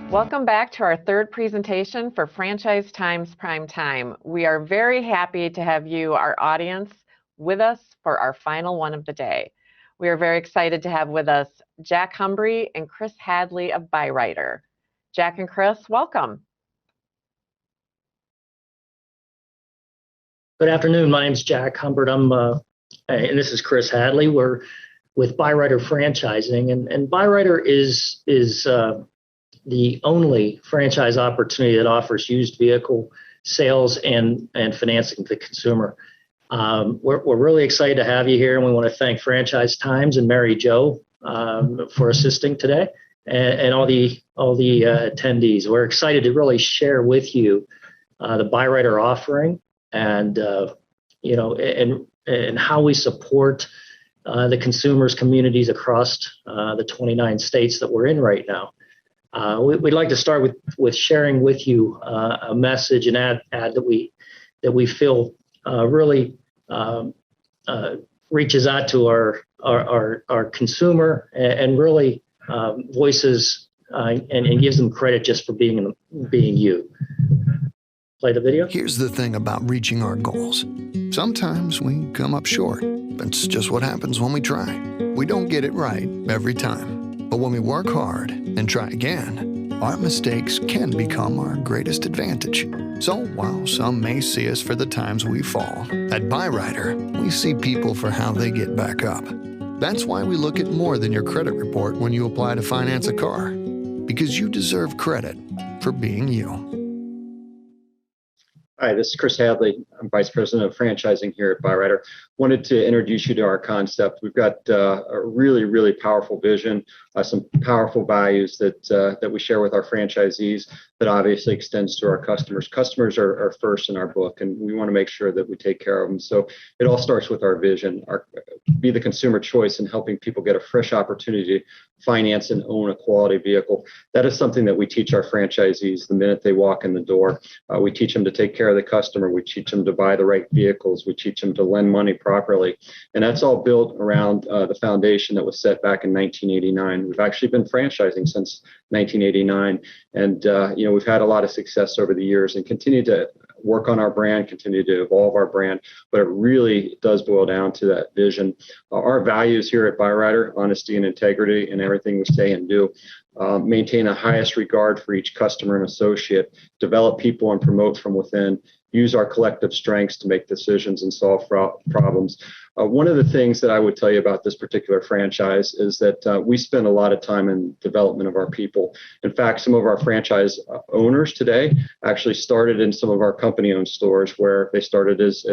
Welcome back to our third presentation for Franchise Times Prime Time. We are very happy to have you, our audience, with us for our final one of the day. We are very excited to have with us Jack Humbry and Chris Hadley of Byrider. Jack and Chris, welcome. Good afternoon. My name is Jack Humbert. And this is Chris Hadley. We're with Byrider Franchising, and Byrider is the only franchise opportunity that offers used vehicle sales and financing to the consumer. We're really excited to have you here, and we want to thank Franchise Times and Mary Jo for assisting today, and all the attendees. We're excited to really share with you the Byrider offering and how we support the consumers, communities across the 29 states that we're in right now. We'd like to start with sharing with you a message, an ad that we feel really reaches out to our consumer and really voices and gives them credit just for being you. Play the video. Here's the thing about reaching our goals. Sometimes we come up short. That's just what happens when we try. We don't get it right every time. But when we work hard and try again, our mistakes can become our greatest advantage. So while some may see us for the times we fall, at Byrider, we see people for how they get back up. That's why we look at more than your credit report when you apply to finance a car, because you deserve credit for being you. Hi, this is Chris Hadley. I'm Vice President of Franchising here at Byrider. Wanted to introduce you to our concept. We've got a really, really powerful vision, some powerful values that we share with our franchisees that obviously extends to our customers. Customers are first in our book, and we want to make sure that we take care of them. So it all starts with our vision, be the consumer choice in helping people get a fresh opportunity to finance and own a quality vehicle. That is something that we teach our franchisees the minute they walk in the door. We teach them to take care of the customer. We teach them to buy the right vehicles. We teach them to lend money properly. And that's all built around the foundation that was set back in 1989. We've actually been franchising since 1989. And, we've had a lot of success over the years and continue to work on our brand, continue to evolve our brand, but it really does boil down to that vision. Our values here at Byrider, honesty and integrity in everything we say and do, maintain the highest regard for each customer and associate, develop people and promote from within, use our collective strengths to make decisions and solve problems. One of the things that I would tell you about this particular franchise is that we spend a lot of time in development of our people. In fact, some of our franchise owners today actually started in some of our company-owned stores where they started as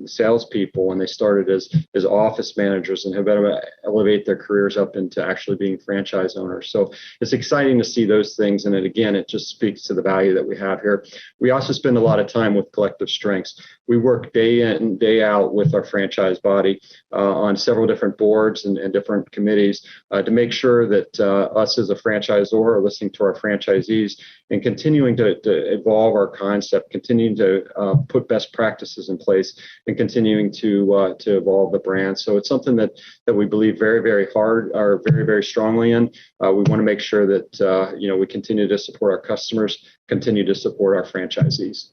salespeople and they started as office managers and have been able to elevate their careers up into actually being franchise owners. So it's exciting to see those things. And it just speaks to the value that we have here. We also spend a lot of time with collective strengths. We work day in and day out with our franchise body on several different boards and different committees to make sure that us as a franchisor are listening to our franchisees and continuing to evolve our concept, continuing to put best practices in place and continuing to evolve the brand. So it's something that we believe very, very hard or very, very strongly in. We want to make sure that we continue to support our customers, continue to support our franchisees.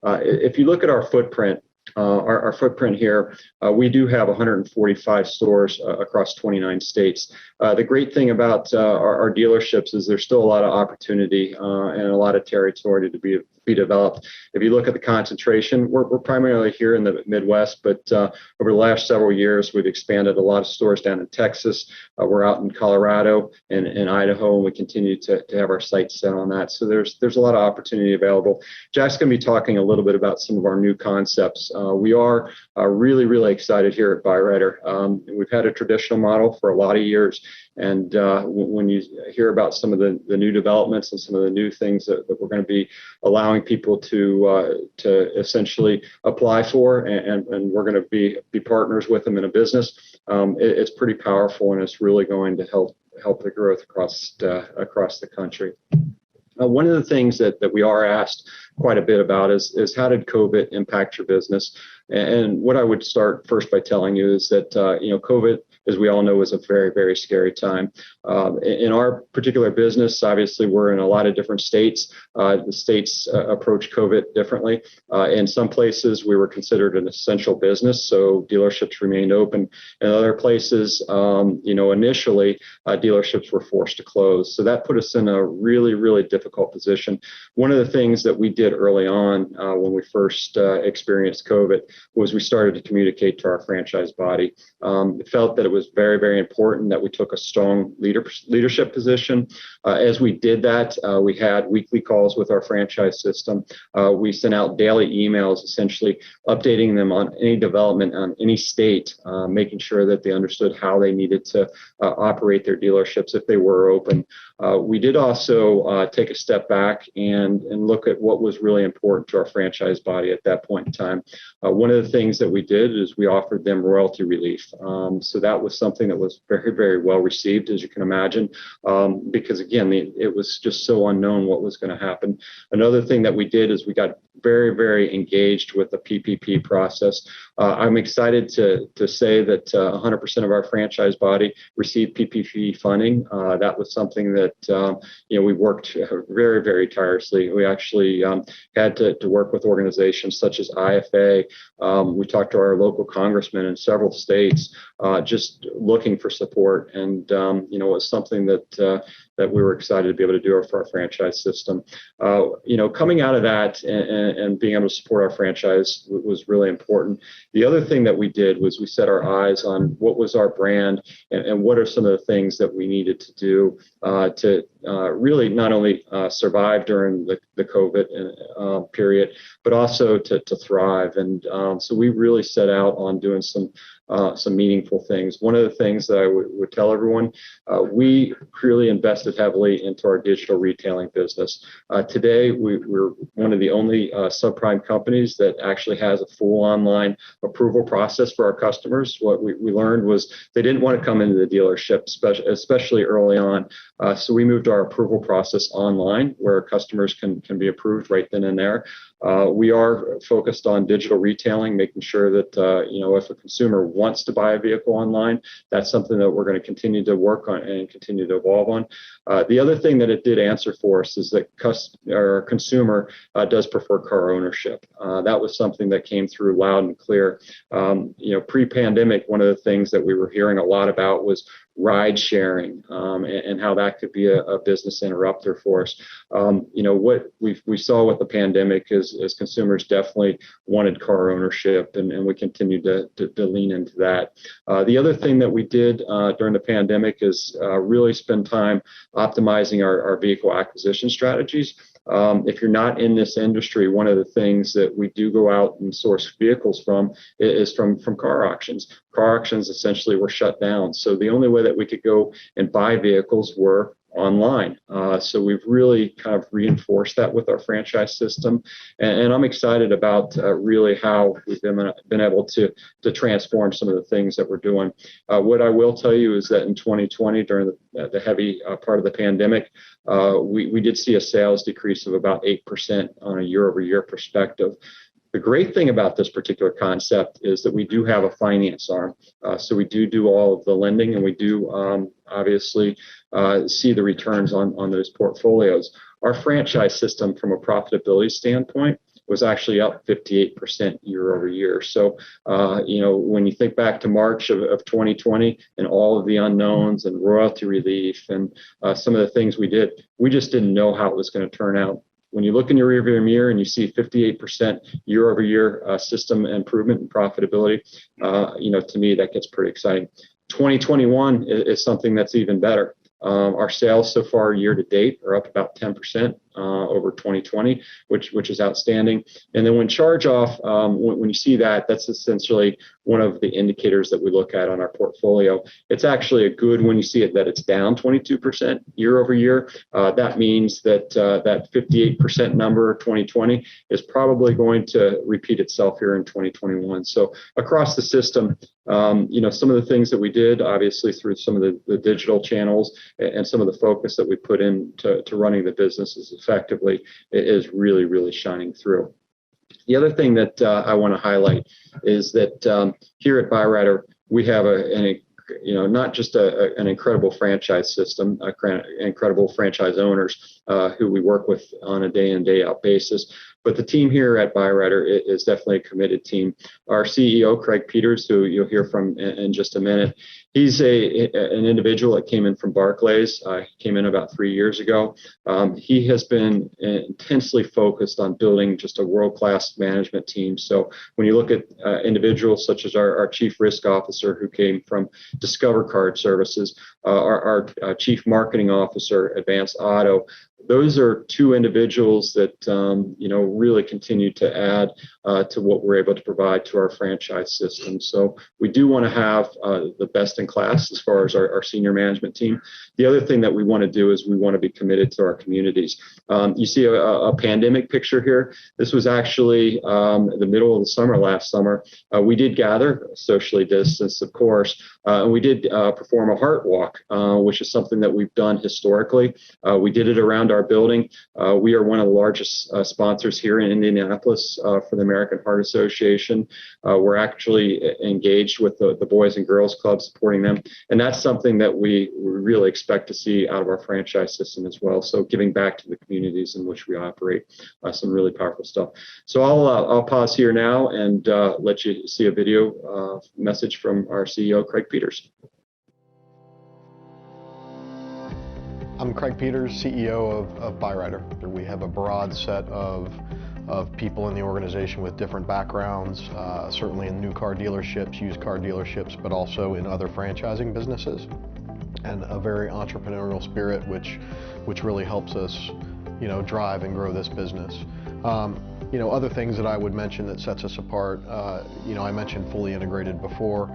If you look at our footprint, our footprint here, we do have 145 stores across 29 states. The great thing about our dealerships is there's still a lot of opportunity and a lot of territory to be developed. If you look at the concentration, we're primarily here in the Midwest, but over the last several years, we've expanded a lot of stores down in Texas. We're out in Colorado and in Idaho, and we continue to have our sights set on that. So there's a lot of opportunity available. Jack's going to be talking a little bit about some of our new concepts. We are really, really excited here at Byrider. We've had a traditional model for a lot of years. And when you hear about some of the new developments and some of the new things that we're going to be allowing people to essentially apply for, and we're going to be partners with them in a business, it's pretty powerful, and it's really going to help the growth across the country. One of the things that we are asked quite a bit about is how did Covet impact your business? And what I would start first by telling you is that, COVID, as we all know, is a very, very scary time. In our particular business, obviously, we're in a lot of different states. The states approach COVID differently. In some places, we were considered an essential business, so dealerships remained open. In other places, initially, dealerships were forced to close. So that put us in a really, really difficult position. One of the things that we did early on when we first experienced COVID was we started to communicate to our franchise body. It felt that it was very, very important that we took a strong leadership position. As we did that, we had weekly calls with our franchise system. We sent out daily emails, essentially updating them on any development on any state, making sure that they understood how they needed to operate their dealerships if they were open. We did also take a step back and look at what was really important to our franchise body at that point in time. One of the things that we did is we offered them royalty relief. So that was something that was very, very well received, as you can imagine, because again, it was just so unknown what was going to happen. Another thing that we did is we got very, very engaged with the PPP process. I'm excited to say that 100% of our franchise body received PPP funding. That was something that we worked very, very tirelessly. We actually had to work with organizations such as IFA. We talked to our local congressmen in several states, just looking for support, and it was something that we were excited to be able to do for our franchise system. Coming out of that and being able to support our franchise was really important. The other thing that we did was we set our eyes on what was our brand and what are some of the things that we needed to do to really not only survive during the COVID period, but also to thrive. And so we really set out on doing some meaningful things. One of the things that I would tell everyone, we really invested heavily into our digital retailing business. Today, we're one of the only subprime companies that actually has a full online approval process for our customers. What we learned was they didn't want to come into the dealership, especially early on. So we moved our approval process online, where customers can be approved right then and there. We are focused on digital retailing, making sure that if a consumer wants to buy a vehicle online, that's something that we're going to continue to work on and continue to evolve on. The other thing that it did answer for us is that our consumer does prefer car ownership. That was something that came through loud and clear. Pre-pandemic, one of the things that we were hearing a lot about was ride sharing and how that could be a business interrupter for us. What we saw with the pandemic is consumers definitely wanted car ownership, and we continue to lean into that. The other thing that we did during the pandemic is really spend time optimizing our vehicle acquisition strategies. If you're not in this industry, one of the things that we do go out and source vehicles from is from car auctions. Car auctions essentially were shut down. So the only way that we could go and buy vehicles were online. So we've really kind of reinforced that with our franchise system. And I'm excited about really how we've been able to transform some of the things that we're doing. What I will tell you is that in 2020, during the heavy part of the pandemic, we did see a sales decrease of about 8% on a year-over-year perspective. The great thing about this particular concept is that we do have a finance arm. So we do all of the lending, and we do obviously see the returns on those portfolios. Our franchise system, from a profitability standpoint, was actually up 58% year over year. So, when you think back to March of 2020 and all of the unknowns and royalty relief and some of the things we did, we just didn't know how it was going to turn out. When you look in your rearview mirror and you see 58% year over year system improvement in profitability, to me, that gets pretty exciting. 2021 is something that's even better. Our sales so far year to date are up about 10% over 2020, which is outstanding. And then when charge off, when you see that, that's essentially one of the indicators that we look at on our portfolio. It's actually a good when you see it that it's down 22% year over year. That means that that 58% number 2020 is probably going to repeat itself here in 2021. So across the system, some of the things that we did, obviously through some of the digital channels and some of the focus that we put into running the businesses effectively, is really, really shining through. The other thing that I want to highlight is that here at Byrider, we have not just an incredible franchise system, incredible franchise owners who we work with on a day in, day out basis, but the team here at Byrider is definitely a committed team. Our CEO, Craig Peters, who you'll hear from in just a minute, he's an individual that came in from Barclays. He came in about 3 years ago. He has been intensely focused on building just a world-class management team. So when you look at individuals such as our Chief Risk Officer, who came from Discover Card Services, our Chief Marketing Officer, Advanced Auto, those are two individuals that really continue to add to what we're able to provide to our franchise system. So we do want to have the best in class as far as our senior management team. The other thing that we want to do is we want to be committed to our communities. You see a pandemic picture here. This was actually the middle of the summer last summer. We did gather, socially distanced, of course, and we did perform a heart walk, which is something that we've done historically. We did it around our building. We are one of the largest sponsors here in Indianapolis for the American Heart Association. We're actually engaged with the Boys and Girls Club, supporting them, and that's something that we really expect to see out of our franchise system as well. So giving back to the communities in which we operate, some really powerful stuff. So I'll pause here now and let you see a video message from our CEO, Craig Peters. I'm Craig Peters, CEO of Byrider. We have a broad set of people in the organization with different backgrounds, certainly in new car dealerships, used car dealerships, but also in other franchising businesses, and a very entrepreneurial spirit, which really helps us, drive and grow this business. Other things that I would mention that sets us apart, I mentioned fully integrated before.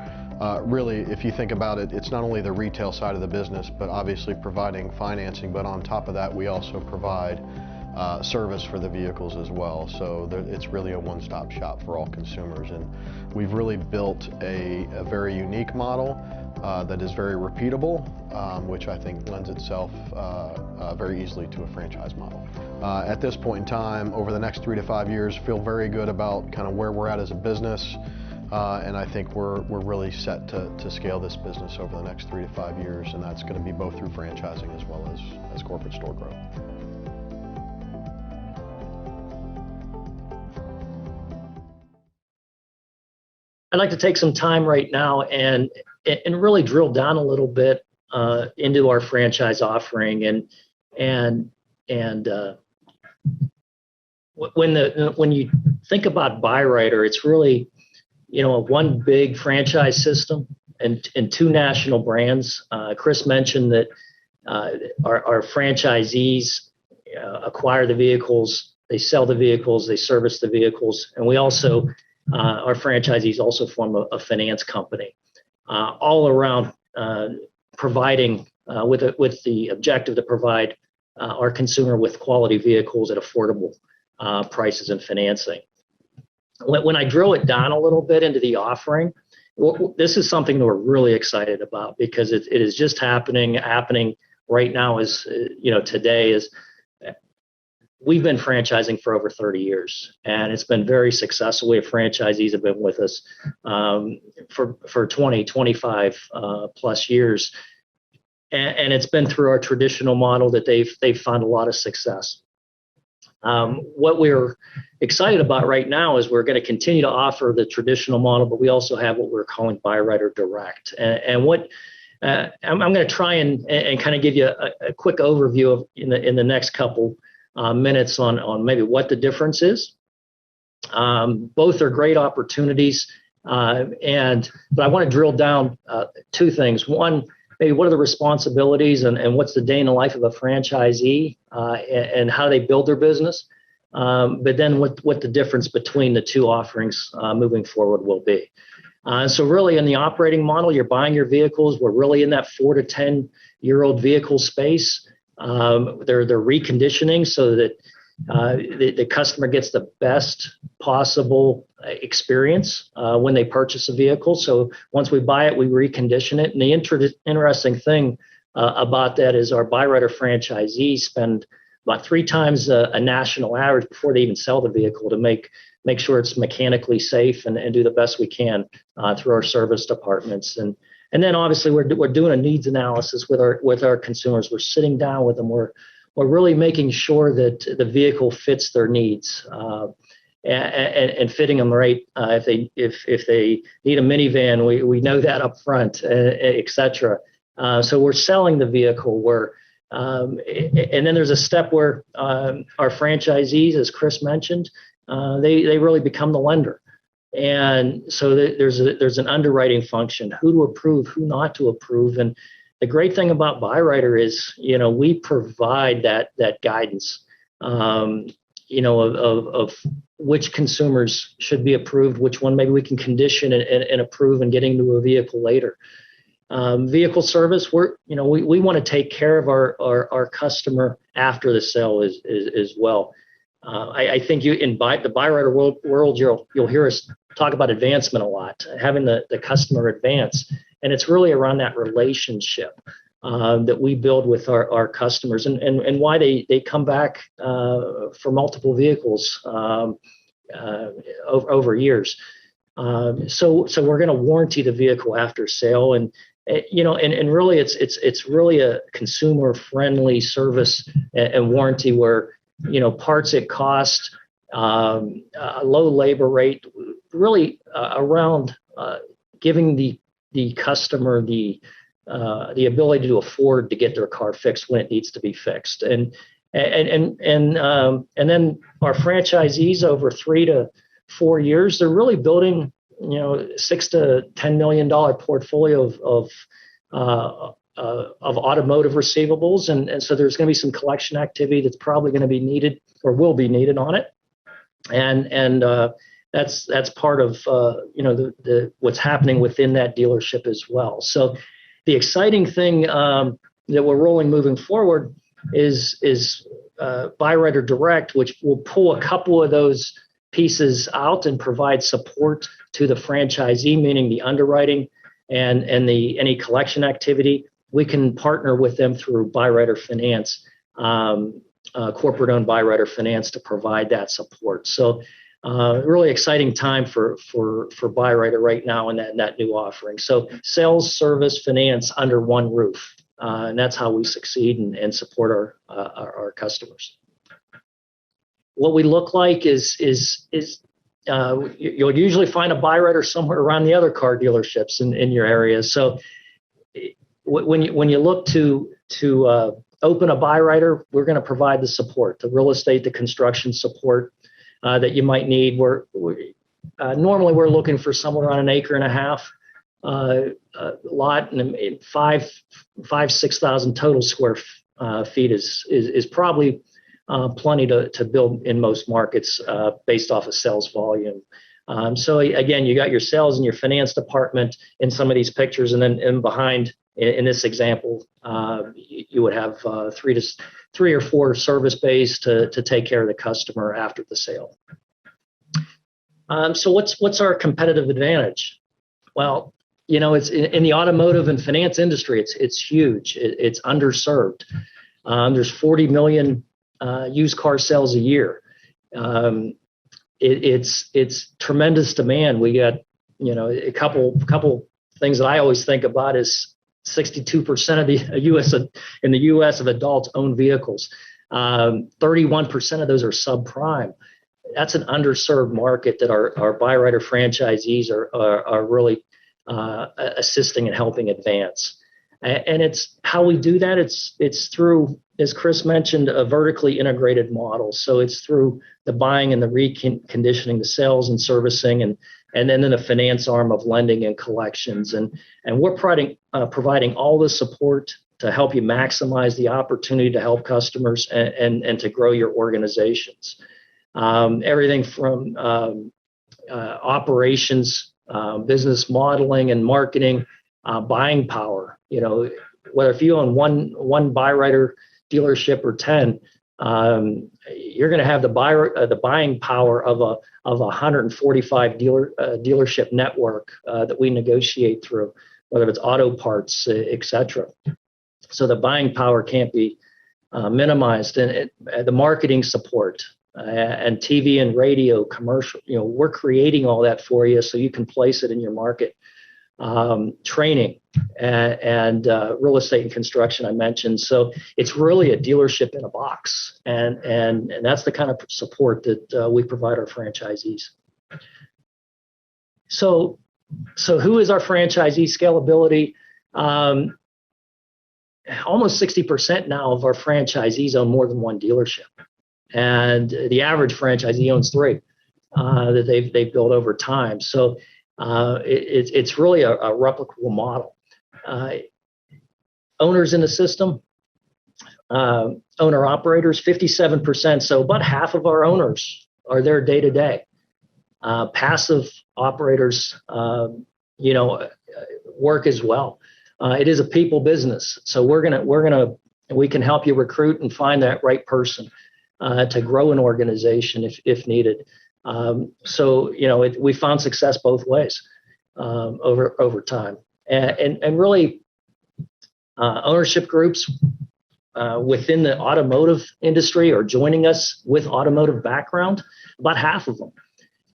Really, if you think about it, it's not only the retail side of the business, but obviously providing financing, but on top of that, we also provide service for the vehicles as well. So it's really a one-stop shop for all consumers. And we've really built a very unique model that is very repeatable, which I think lends itself very easily to a franchise model. At this point in time, over the next 3 to 5 years, feel very good about kind of where we're at as a business. And I think we're really set to scale this business over the next 3 to 5 years, and that's going to be both through franchising as well as corporate store growth. I'd like to take some time right now and really drill down a little bit into our franchise offering and when you think about Byrider, it's really one big franchise system and two national brands. Chris mentioned that our franchisees acquire the vehicles, they sell the vehicles, they service the vehicles, and we also our franchisees also form a finance company, all around providing with the objective to provide our consumer with quality vehicles at affordable prices and financing. When I drill it down a little bit into the offering, this is something that we're really excited about because it is just happening right now. Today is we've been franchising for over 30 years, and it's been very successful. We have franchisees have been with us for 20, 25 plus years, and it's been through our traditional model that they've found a lot of success. What we're excited about right now is we're going to continue to offer the traditional model, but we also have what we're calling Byrider Direct. And what I'm going to try and kind of give you a quick overview of in the next couple minutes on maybe what the difference is. Both are great opportunities, but I want to drill down two things. One, maybe what are the responsibilities and what's the day in the life of a franchisee and how they build their business, but then what the difference between the two offerings moving forward will be. So really in the operating model, you're buying your vehicles. We're really in that 4 to 10-year-old vehicle space. They're reconditioning so that the customer gets the best possible experience when they purchase a vehicle. So once we buy it, we recondition it. And the interesting thing about that is our Byrider franchisees spend about 3 times a national average before they even sell the vehicle to make make sure it's mechanically safe and do the best we can through our service departments. And then obviously we're doing a needs analysis with our consumers. We're sitting down with them. We're really making sure that the vehicle fits their needs and fitting them right. If they need a minivan, we know that up front, et cetera. So we're selling the vehicle. And then there's a step where our franchisees, as Chris mentioned, they really become the lender. And so there's an underwriting function, who to approve, who not to approve. And the great thing about Byrider is, we provide that guidance, of which consumers should be approved, which one maybe we can condition and approve and getting to a vehicle later. Vehicle service, we want to take care of our customer after the sale as well. I think in the Byrider world, you'll hear us talk about advancement a lot, having the customer advance, and it's really around that relationship that we build with our customers and why they come back for multiple vehicles over years. So we're going to warranty the vehicle after sale, and really it's really a consumer friendly service and warranty where parts at cost, a low labor rate, really around giving the customer the ability to afford to get their car fixed when it needs to be fixed. And then our franchisees over 3 to 4 years, they're really building $6 to $10 million portfolio of automotive receivables, and so there's going to be some collection activity that's probably going to be needed or will be needed on it, and that's part of the what's happening within that dealership as well. So the exciting thing that we're rolling moving forward is Byrider Direct, which will pull a couple of those pieces out and provide support to the franchisee, meaning the underwriting and any collection activity. We can partner with them through Byrider Finance, corporate-owned Byrider Finance, to provide that support. So really exciting time for Byrider right now in that new offering. So sales, service, finance under one roof, and that's how we succeed and support our customers. What we look like is you'll usually find a Byrider somewhere around the other car dealerships in your area. So when you look to open a Byrider, we're going to provide the support, the real estate, the construction support that you might need. Normally we're looking for somewhere around 1.5 acre lot, and 6,000 total square feet is probably plenty to build in most markets based off of sales volume. So again, you got your sales and your finance department in some of these pictures, and then behind in this example, you would have 3 or 4 service bays to take care of the customer after the sale. So what's our competitive advantage? Well, it's in the automotive and finance industry. It's huge. It's underserved. There's 40 million used car sales a year. It's tremendous demand. We got a couple things that I always think about is 62% of the U.S. of adults own vehicles. 31% of those are subprime. That's an underserved market that our Byrider franchisees are really assisting and helping advance. And it's how we do that. It's through, as Chris mentioned, a vertically integrated model. So it's through the buying and the reconditioning, the sales and servicing, and then the finance arm of lending and collections. And we're providing all the support to help you maximize the opportunity to help customers and to grow your organizations. Everything from operations, business modeling and marketing, buying power. Whether if you own one Byrider dealership or 10, you're going to have the buying power of a 145 dealership network that we negotiate through, whether it's auto parts, et cetera. So the buying power can't be minimized. And the marketing support, and TV and radio commercial. We're creating all that for you so you can place it in your market. Training and real estate and construction I mentioned. So it's really a dealership in a box, and that's the kind of support that we provide our franchisees. So who is our franchisee? Scalability. Almost 60% now of our franchisees own more than one dealership, and the average franchisee owns 3 that they've built over time. So it's really a replicable model. Owners in the system, owner operators, 57%. So about half of our owners are there day to day. Passive operators, work as well. It is a people business, so we can help you recruit and find that right person to grow an organization if needed. We found success both ways over time, and really ownership groups within the automotive industry are joining us with automotive background. About half of them.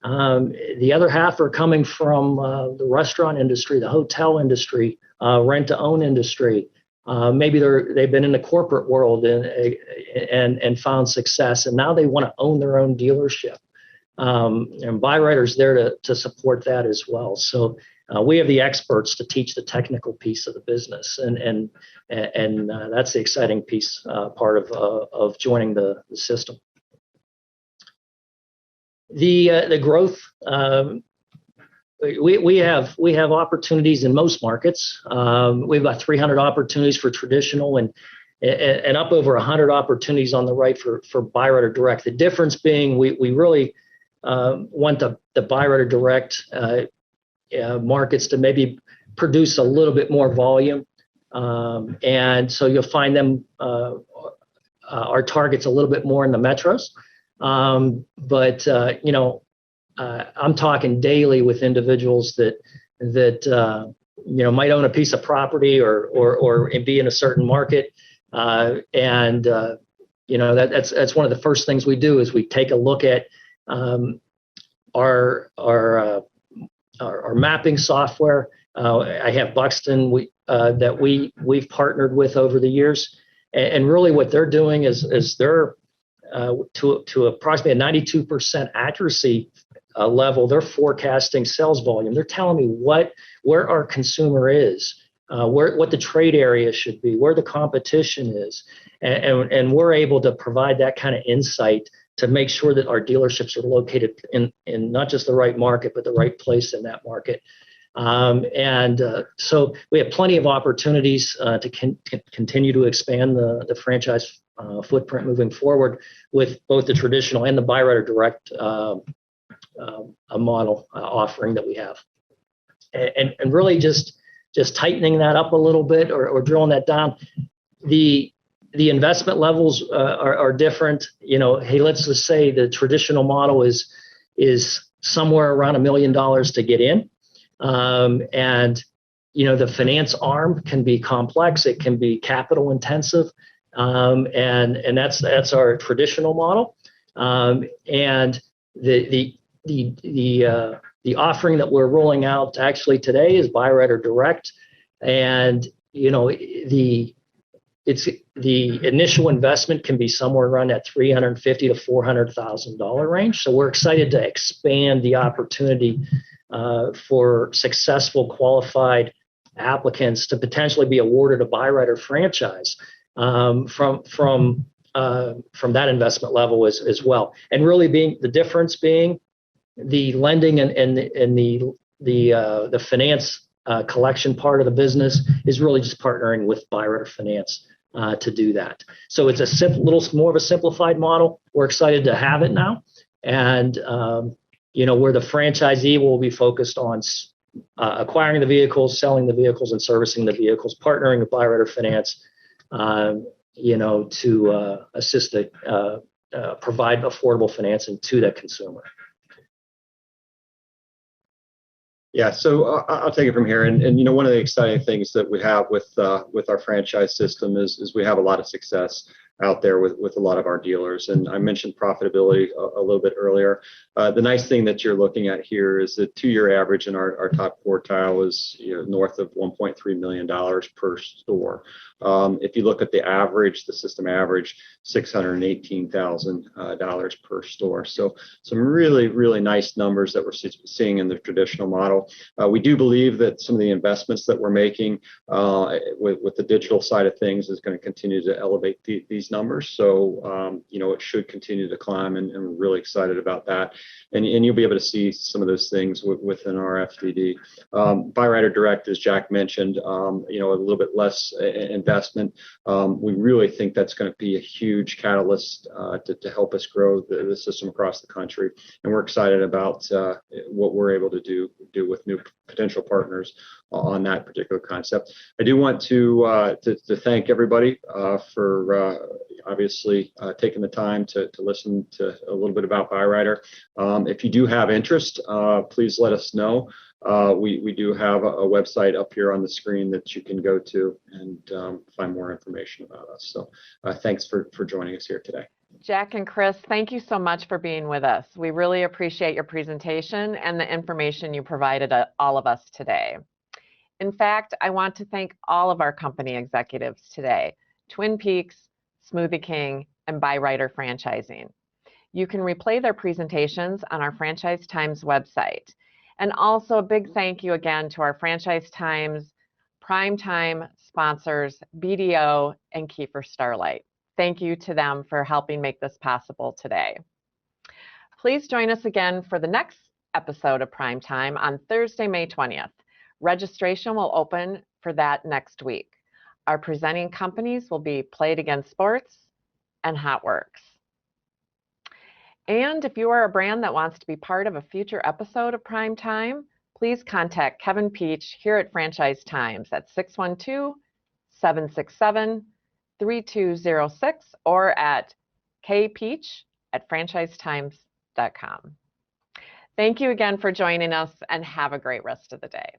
The other half are coming from the restaurant industry, the hotel industry, rent-to-own industry. Maybe they've been in the corporate world and found success, and now they want to own their own dealership. And Byrider's there to support that as well. So we have the experts to teach the technical piece of the business, and that's the exciting piece, part of joining the system. The growth. We have opportunities in most markets. We've got 300 opportunities for traditional and up over 100 opportunities on the right for Byrider Direct. The difference being we really want the Byrider Direct markets to maybe produce a little bit more volume, and so you'll find them our targets a little bit more in the metros. I'm talking daily with individuals that might own a piece of property or be in a certain market, that's one of the first things we do is we take a look at our mapping software. I have Buxton that we've partnered with over the years, and really what they're doing is they're to approximately a 92% accuracy level. They're forecasting sales volume. They're telling me where our consumer is, what the trade area should be, where the competition is, and we're able to provide that kind of insight to make sure that our dealerships are located in not just the right market, but the right place in that market. So we have plenty of opportunities to continue to expand the franchise footprint moving forward with both the traditional and the Byrider Direct model offering that we have, and really just tightening that up a little bit or drilling that down. The investment levels are different. Hey, let's just say the traditional model is somewhere around $1 million to get in, and the finance arm can be complex. It can be capital intensive, and that's our traditional model. And the offering that we're rolling out actually today is Byrider Direct, and the initial investment can be somewhere around that $350,000 to $400,000 range. So we're excited to expand the opportunity for successful qualified applicants to potentially be awarded a Byrider franchise from that investment level as well. And really the difference being the lending and the finance collection part of the business is really just partnering with Byrider Finance to do that. So it's a little more of a simplified model. We're excited to have it now, and where the franchisee will be focused on acquiring the vehicles, selling the vehicles, and servicing the vehicles, partnering with Byrider Finance, to assist provide affordable financing to that consumer. Yeah, so I'll take it from here. And one of the exciting things that we have with our franchise system is we have a lot of success. out there with a lot of our dealers. And I mentioned profitability a little bit earlier. The nice thing that you're looking at here is the 2-year average in our top quartile is north of $1.3 million per store. If you look at the average, the system average, $618,000 per store. So some really, really nice numbers that we're seeing in the traditional model. We do believe that some of the investments that we're making with the digital side of things is going to continue to elevate these numbers. So, it should continue to climb, and we're really excited about that. And you'll be able to see some of those things within our FDD. Byrider Direct, as Jack mentioned, a little bit less investment. We really think that's going to be a huge catalyst to help us grow the system across the country. And we're excited about what we're able to do with new potential partners on that particular concept. I do want to thank everybody for obviously taking the time to listen to a little bit about Byrider. If you do have interest, please let us know. We do have a website up here on the screen that you can go to and find more information about us. So thanks for joining us here today. Jack and Chris, thank you so much for being with us. We really appreciate your presentation and the information you provided all of us today. In fact, I want to thank all of our company executives today: Twin Peaks, Smoothie King, and Byrider Franchising. You can replay their presentations on our Franchise Times website. And also a big thank you again to our Franchise Times Primetime sponsors, BDO and Kiefer Starlight. Thank you to them for helping make this possible today. Please join us again for the next episode of Primetime on Thursday, May 20th. Registration will open for that next week. Our presenting companies will be Played Against Sports and HotWorks. And if you are a brand that wants to be part of a future episode of Primetime, please contact Kevin Peach here at Franchise Times at 612-767-3206 or at kpeach@franchisetimes.com. Thank you again for joining us, and have a great rest of the day.